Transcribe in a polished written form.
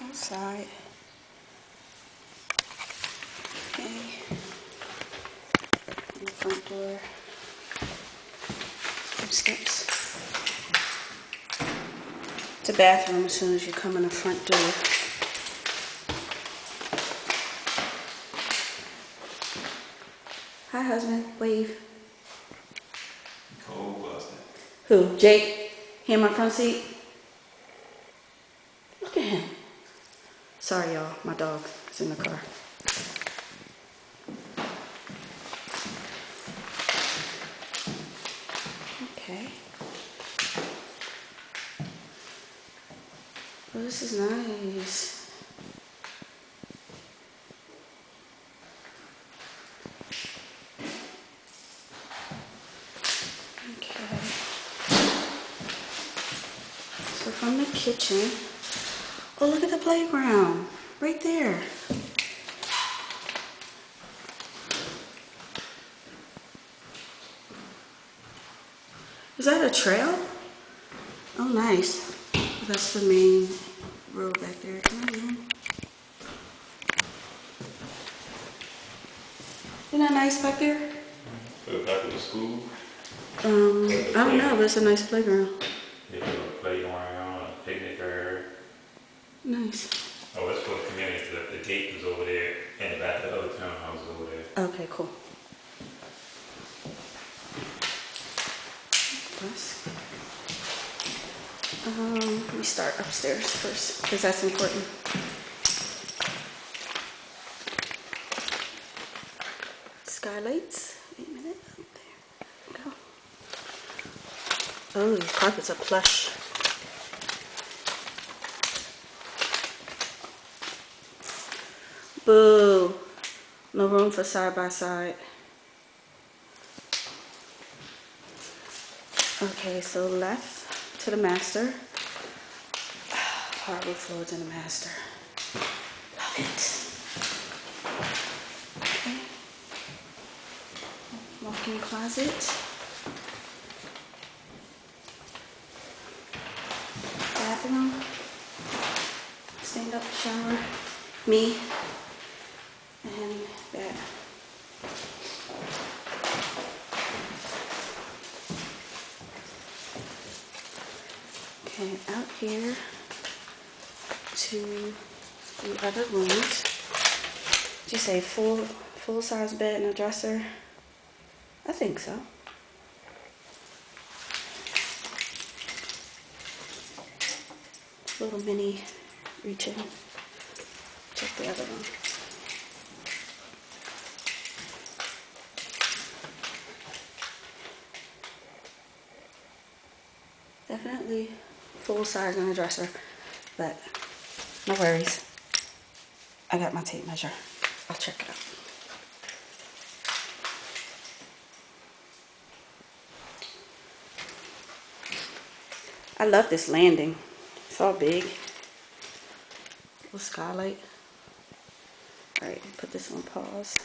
outside. Okay. And the front door. Some steps. It's a bathroom as soon as you come in the front door. Hi, husband. Wave. Cold busted. Who? Jake? He in my front seat? Look at him. Sorry, y'all. My dog is in the car. Okay. Oh, this is nice. Okay. So from the kitchen, oh, look at the playground right there. Is that a trail? Oh, nice. That's the main road back there. Come on in. Isn't that nice back there? For the back of the school? I don't know, but it's a nice playground. They have a playground, a picnic area. Nice. Oh, it's for the community. The gate is over there, and the back of the other townhouse is over there. Okay, cool. Let me start upstairs first, because that's important. Skylights. Wait a minute. There we go. Oh, these carpets are plush. Boo. No room for side by side. Okay, so left to the master. Hardwood floors in the master. Love it. Okay. Walk-in closet. Bathroom. Stand up shower. Me. And bed. Okay, out here to the other rooms. Did you say full size bed and a dresser? I think so. Little mini reach in. Check the other one. Definitely full size and a dresser, but no worries. I got my tape measure. I'll check it out. I love this landing. It's all big. Little skylight. Alright, put this on pause.